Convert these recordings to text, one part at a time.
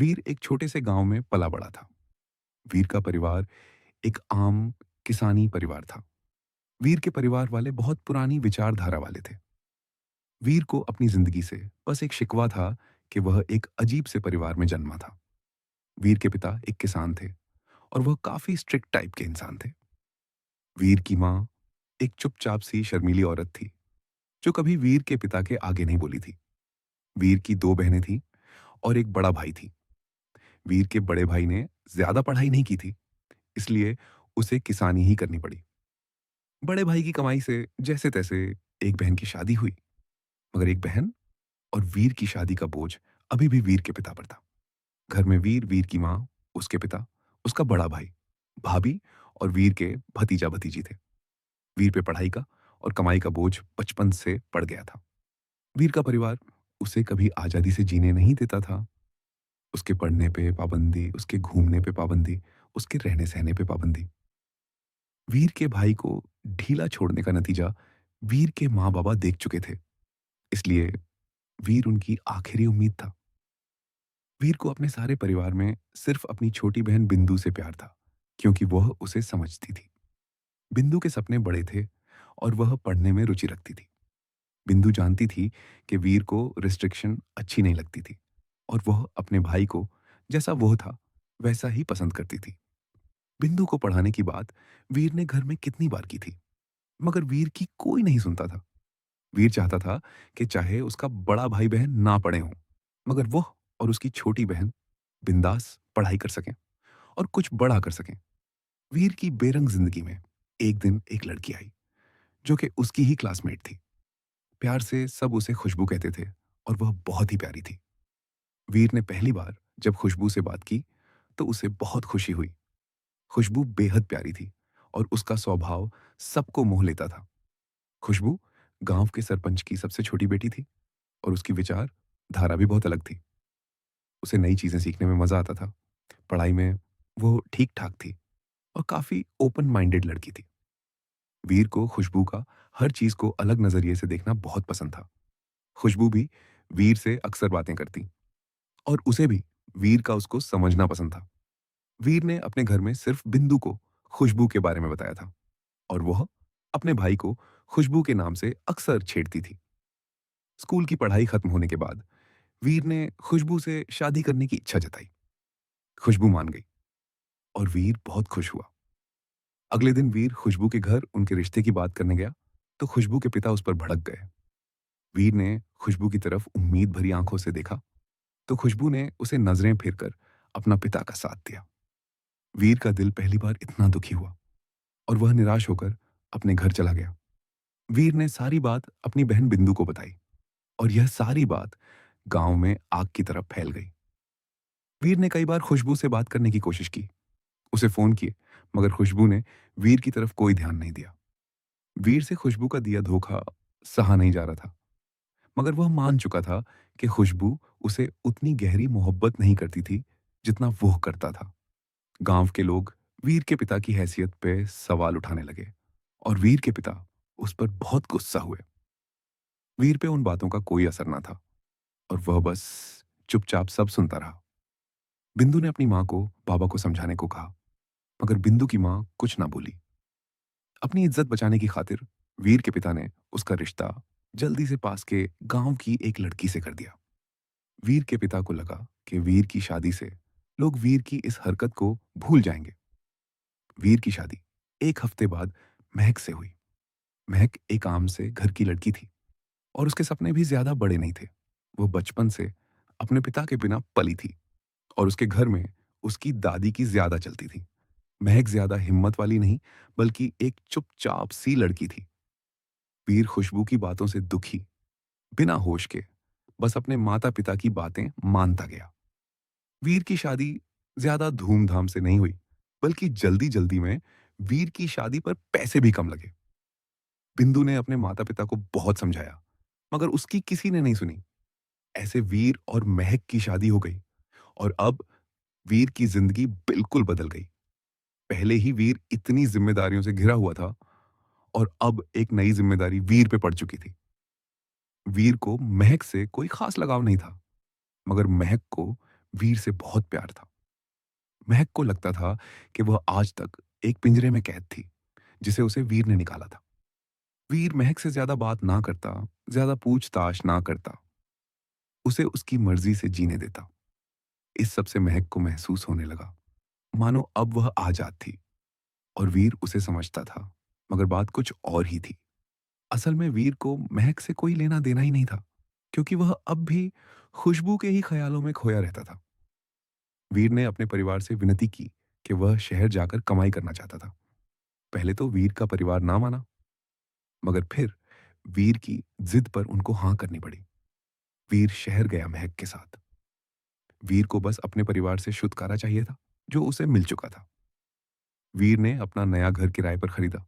वीर एक छोटे से गांव में पला बड़ा था। वीर का परिवार एक आम किसानी परिवार था। वीर के परिवार वाले बहुत पुरानी विचारधारा वाले थे। वीर को अपनी जिंदगी से बस एक शिकवा था कि वह एक अजीब से परिवार में जन्मा था। वीर के पिता एक किसान थे और वह काफी स्ट्रिक्ट टाइप के इंसान थे। वीर की माँ एक चुपचाप सी शर्मीली औरत थी जो कभी वीर के पिता के आगे नहीं बोली थी। वीर की दो बहनें थीं और एक बड़ा भाई थी। वीर के बड़े भाई ने ज्यादा पढ़ाई नहीं की थी, इसलिए उसे किसानी ही करनी पड़ी। बड़े भाई की कमाई से जैसे तैसे एक बहन की शादी हुई, मगर एक बहन और वीर की शादी का बोझ अभी भी वीर के पिता पर था। घर में वीर, वीर की माँ, उसके पिता, उसका बड़ा भाई, भाभी और वीर के भतीजा भतीजी थे। वीर पे पढ़ाई का और कमाई का बोझ बचपन से पड़ गया था। वीर का परिवार उसे कभी आजादी से जीने नहीं देता था। उसके पढ़ने पे पाबंदी, उसके घूमने पे पाबंदी, उसके रहने सहने पे पाबंदी। वीर के भाई को ढीला छोड़ने का नतीजा वीर के माँ बाबा देख चुके थे, इसलिए वीर उनकी आखिरी उम्मीद था। वीर को अपने सारे परिवार में सिर्फ अपनी छोटी बहन बिंदु से प्यार था, क्योंकि वह उसे समझती थी। बिंदु के सपने बड़े थे और वह पढ़ने में रुचि रखती थी। बिंदु जानती थी कि वीर को रिस्ट्रिक्शन अच्छी नहीं लगती थी और वह अपने भाई को जैसा वह था वैसा ही पसंद करती थी। बिंदु को पढ़ाने की बात वीर ने घर में कितनी बार की थी, मगर वीर की कोई नहीं सुनता था। वीर चाहता था कि चाहे उसका बड़ा भाई बहन ना पढ़े हों, मगर वह और उसकी छोटी बहन बिंदास पढ़ाई कर सकें और कुछ बड़ा कर सकें। वीर की बेरंग जिंदगी में एक दिन एक लड़की आई जो कि उसकी ही क्लासमेट थी। प्यार से सब उसे खुशबू कहते थे और वह बहुत ही प्यारी थी। वीर ने पहली बार जब खुशबू से बात की तो उसे बहुत खुशी हुई। खुशबू बेहद प्यारी थी और उसका स्वभाव सबको मोह लेता था। खुशबू गांव के सरपंच की सबसे छोटी बेटी थी और उसकी विचार धारा भी बहुत अलग थी। उसे नई चीजें सीखने में मजा आता था। पढ़ाई में वो ठीक ठाक थी और काफी ओपन माइंडेड लड़की थी। वीर को खुशबू का हर चीज को अलग नजरिए से देखना बहुत पसंद था। खुशबू भी वीर से अक्सर बातें करती और उसे भी वीर का उसको समझना पसंद था। वीर ने अपने घर में सिर्फ बिंदु को खुशबू के बारे में बताया था और वह अपने भाई को खुशबू के नाम से अक्सर छेड़ती थी। स्कूल की पढ़ाई खत्म होने के बाद वीर ने खुशबू से शादी करने की इच्छा जताई। खुशबू मान गई और वीर बहुत खुश हुआ। अगले दिन वीर खुशबू के घर उनके रिश्ते की बात करने गया तो खुशबू के पिता उस पर भड़क गए। वीर ने खुशबू की तरफ उम्मीद भरी आंखों से देखा तो खुशबू ने उसे नजरें फेर कर अपना पिता का साथ दिया। वीर का दिल पहली बार इतना दुखी हुआ और वह निराश होकर अपने घर चला गया। वीर ने सारी बात अपनी बहन बिंदु को बताई और यह सारी बात गांव में आग की तरफ फैल गई। वीर ने कई बार खुशबू से बात करने की कोशिश की, उसे फोन किए, मगर खुशबू ने वीर की तरफ कोई ध्यान नहीं दिया। वीर से खुशबू का दिया धोखा सहा नहीं जा रहा था, मगर वह मान चुका था कि खुशबू उसे उतनी गहरी मोहब्बत नहीं करती थी जितना वह करता था। गांव के लोग वीर के पिता की हैसियत पे सवाल उठाने लगे और वीर के पिता उस पर बहुत गुस्सा हुए। वीर पे उन बातों का कोई असर ना था और वह बस चुपचाप सब सुनता रहा। बिंदु ने अपनी माँ को बाबा को समझाने को कहा, मगर बिंदु की माँ कुछ ना बोली। अपनी इज्जत बचाने की खातिर वीर के पिता ने उसका रिश्ता जल्दी से पास के गांव की एक लड़की से कर दिया। वीर के पिता को लगा कि वीर की शादी से लोग वीर की इस हरकत को भूल जाएंगे। वीर की शादी एक हफ्ते बाद महक से हुई। महक एक आम से घर की लड़की थी और उसके सपने भी ज्यादा बड़े नहीं थे। वो बचपन से अपने पिता के बिना पली थी और उसके घर में उसकी दादी की ज्यादा चलती थी। महक ज्यादा हिम्मत वाली नहीं, बल्कि एक चुपचाप सी लड़की थी। वीर खुशबू की बातों से दुखी, बिना होश के बस अपने माता पिता की बातें मानता गया। वीर की शादी ज्यादा धूमधाम से नहीं हुई, बल्कि जल्दी जल्दी में वीर की शादी पर पैसे भी कम लगे। बिंदु ने अपने माता पिता को बहुत समझाया, मगर उसकी किसी ने नहीं सुनी। ऐसे वीर और महक की शादी हो गई और अब वीर की जिंदगी बिल्कुल बदल गई। पहले ही वीर इतनी जिम्मेदारियों से घिरा हुआ था और अब एक नई जिम्मेदारी वीर पे पड़ चुकी थी। वीर को महक से कोई खास लगाव नहीं था, मगर महक को वीर से बहुत प्यार था। महक को लगता था कि वह आज तक एक पिंजरे में कैद थी, जिसे उसे वीर ने निकाला था। वीर महक से ज्यादा बात ना करता, ज्यादा पूछताछ ना करता, उसे उसकी मर्जी से जीने देता। इस सब से महक को महसूस होने लगा मानो अब वह आजाद थी, और वीर उसे समझता था। मगर बात कुछ और ही थी। असल में वीर को महक से कोई लेना देना ही नहीं था, क्योंकि वह अब भी खुशबू के ही ख्यालों में खोया रहता था। वीर ने अपने परिवार से विनती की कि वह शहर जाकर कमाई करना चाहता था। पहले तो वीर का परिवार ना माना, मगर फिर वीर की जिद पर उनको हाँ करनी पड़ी। वीर शहर गया महक के साथ। वीर को बस अपने परिवार से छुटकारा चाहिए था, जो उसे मिल चुका था। वीर ने अपना नया घर किराए पर खरीदा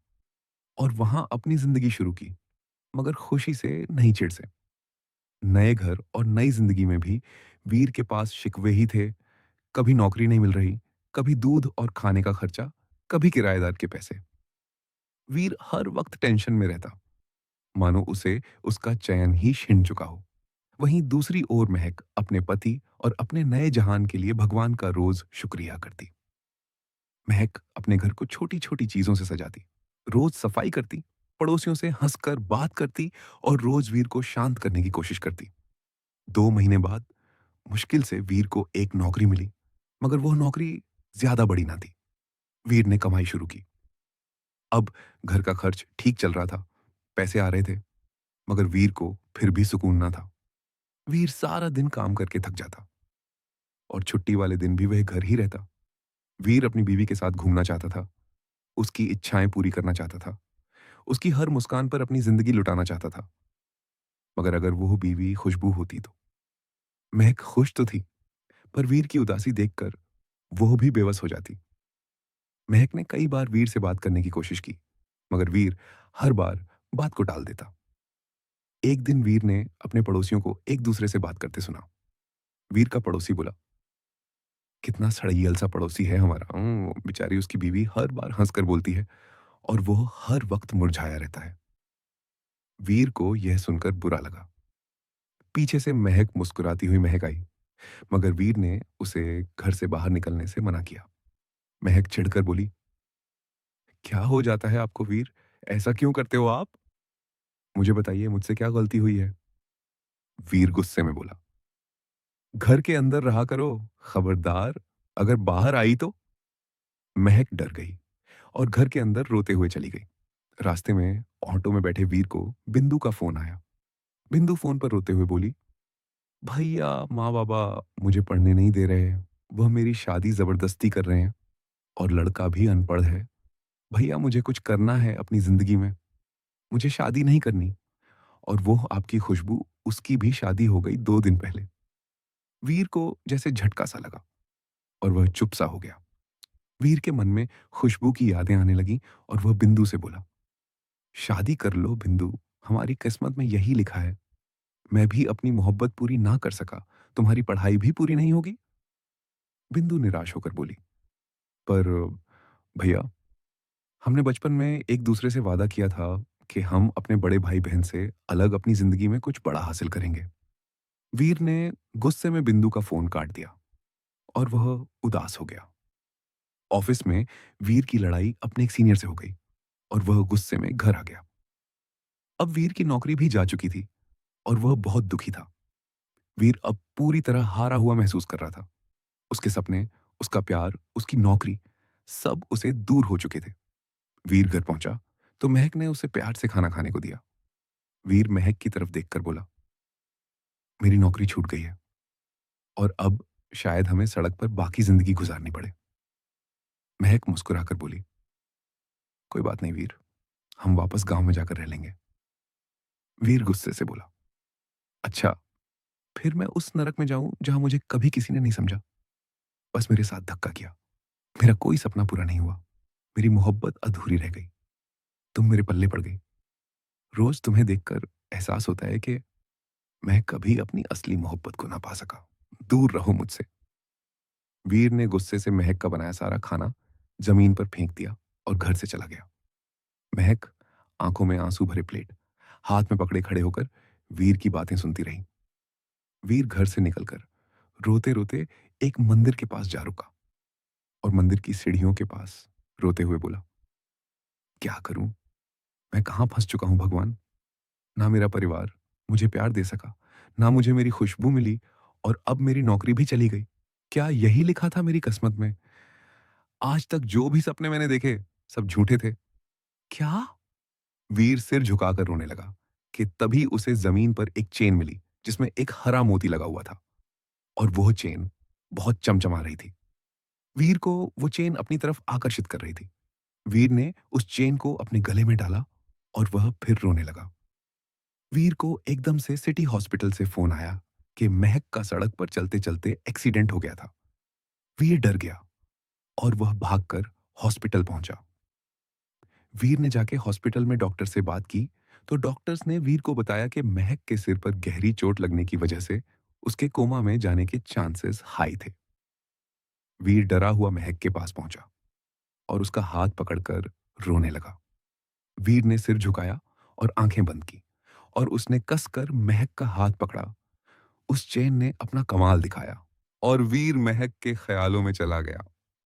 और वहां अपनी जिंदगी शुरू की, मगर खुशी से, नहीं चिढ़ से। नए घर और नई जिंदगी में भी वीर के पास शिकवे ही थे। कभी नौकरी नहीं मिल रही, कभी दूध और खाने का खर्चा, कभी किराएदार के पैसे। वीर हर वक्त टेंशन में रहता, मानो उसे उसका चैन ही छिन चुका हो। वहीं दूसरी ओर महक अपने पति और अपने नए जहान के लिए भगवान का रोज शुक्रिया करती। महक अपने घर को छोटी छोटी चीजों से सजाती, रोज सफाई करती, पड़ोसियों से हंसकर बात करती और रोज वीर को शांत करने की कोशिश करती। 2 महीने बाद मुश्किल से वीर को एक नौकरी मिली, मगर वो नौकरी ज्यादा बड़ी ना थी। वीर ने कमाई शुरू की। अब घर का खर्च ठीक चल रहा था, पैसे आ रहे थे, मगर वीर को फिर भी सुकून ना था। वीर सारा दिन काम करके थक जाता और छुट्टी वाले दिन भी वह घर ही रहता। वीर अपनी बीवी के साथ घूमना चाहता था, उसकी इच्छाएं पूरी करना चाहता था, उसकी हर मुस्कान पर अपनी जिंदगी लुटाना चाहता था। मगर अगर वो बीवी खुशबू होती तो। महक खुश तो थी, पर वीर की उदासी देखकर वो भी बेबस हो जाती। महक ने कई बार वीर से बात करने की कोशिश की, मगर वीर हर बार बात को टाल देता। एक दिन वीर ने अपने पड़ोसियों को एक दूसरे से बात करते सुना। वीर का पड़ोसी बोला, कितना सड़ैयल सा पड़ोसी है हमारा। बेचारी उसकी बीवी हर बार हंसकर बोलती है और वो हर वक्त मुरझाया रहता है। वीर को यह सुनकर बुरा लगा। पीछे से महक मुस्कुराती हुई महक आई, मगर वीर ने उसे घर से बाहर निकलने से मना किया। महक चिढ़कर बोली, क्या हो जाता है आपको वीर? ऐसा क्यों करते हो आप? मुझे बताइए, मुझसे क्या गलती हुई है? वीर गुस्से में बोला, घर के अंदर रहा करो, खबरदार अगर बाहर आई तो। महक डर गई और घर के अंदर रोते हुए चली गई। रास्ते में ऑटो में बैठे वीर को बिंदु का फोन आया। बिंदु फोन पर रोते हुए बोली, भैया माँ बाबा मुझे पढ़ने नहीं दे रहे हैं, वह मेरी शादी जबरदस्ती कर रहे हैं, और लड़का भी अनपढ़ है। भैया मुझे कुछ करना है अपनी जिंदगी में, मुझे शादी नहीं करनी। और वो आपकी खुशबू, उसकी भी शादी हो गई 2 दिन पहले। वीर को जैसे झटका सा लगा और वह चुप सा हो गया। वीर के मन में खुशबू की यादें आने लगी और वह बिंदु से बोला, शादी कर लो बिंदु, हमारी किस्मत में यही लिखा है। मैं भी अपनी मोहब्बत पूरी ना कर सका, तुम्हारी पढ़ाई भी पूरी नहीं होगी। बिंदु निराश होकर बोली, पर भैया, हमने बचपन में एक दूसरे से वादा किया था कि हम अपने बड़े भाई बहन से अलग अपनी जिंदगी में कुछ बड़ा हासिल करेंगे। वीर ने गुस्से में बिंदु का फोन काट दिया और वह उदास हो गया। ऑफिस में वीर की लड़ाई अपने एक सीनियर से हो गई और वह गुस्से में घर आ गया। अब वीर की नौकरी भी जा चुकी थी और वह बहुत दुखी था। वीर अब पूरी तरह हारा हुआ महसूस कर रहा था। उसके सपने, उसका प्यार, उसकी नौकरी, सब उसे दूर हो चुके थे। वीर घर पहुंचा तो महक ने उसे प्यार से खाना खाने को दिया। वीर महक की तरफ देखकर बोला, मेरी नौकरी छूट गई है और अब शायद हमें सड़क पर बाकी जिंदगी गुजारनी पड़े। महक मुस्कुराकर बोली, कोई बात नहीं वीर, हम वापस गांव में जाकर रह लेंगे। वीर गुस्से से बोला, अच्छा, फिर मैं उस नरक में जाऊं जहां मुझे कभी किसी ने नहीं समझा, बस मेरे साथ धक्का किया। मेरा कोई सपना पूरा नहीं हुआ, मेरी मोहब्बत अधूरी रह गई, तुम मेरे पल्ले पड़ गई। रोज तुम्हें देखकर एहसास होता है कि मैं कभी अपनी असली मोहब्बत को ना पा सका। दूर रहो मुझसे। वीर ने गुस्से से महक का बनाया सारा खाना जमीन पर फेंक दिया और घर से चला गया। महक आंखों में आंसू भरे प्लेट हाथ में पकड़े खड़े होकर वीर की बातें सुनती रही। वीर घर से निकलकर रोते-रोते एक मंदिर के पास जा रुका और मंदिर की सीढ़ियों के पास रोते हुए बोला, "क्या करूँ? मैं कहाँ फँस चुका हूँ भगवान? ना मेरा परिवार मुझे प्यार दे सका, ना मुझे मेरी खुशबू मिली और अब मेरी नौकरी भी चली गई। क्या यही लिखा था मेरी किस्मत में? आज तक जो भी सपने मैंने देखे, सब झूठे थे। क्या?" वीर सिर झुकाकर रोने लगा कि तभी उसे जमीन पर एक चेन मिली, जिसमें एक हरा मोती लगा हुआ था और वह चेन बहुत चमचमा रही थी। वीर को वो चेन अपनी तरफ आकर्षित कर रही थी। वीर ने उस चेन को अपने गले में डाला और वह फिर रोने लगा। वीर को एकदम से सिटी हॉस्पिटल से फोन आया कि महक का सड़क पर चलते-चलते एक्सीडेंट हो गया था। वीर डर गया और वह भागकर हॉस्पिटल पहुंचा। वीर ने जाके हॉस्पिटल में डॉक्टर से बात की, तो डॉक्टर्स ने वीर को बताया कि महक के सिर पर गहरी चोट लगने की वजह से उसके कोमा में जाने के चांसेस हाई थे। वीर डरा हुआ महक के पास पहुंचा और उसका हाथ पकड़कर रोने लगा। वीर ने सिर झुकाया और आंखें बंद की और उसने कसकर महक का हाथ पकड़ा। उस चेन ने अपना कमाल दिखाया और वीर महक के ख्यालों में चला गया।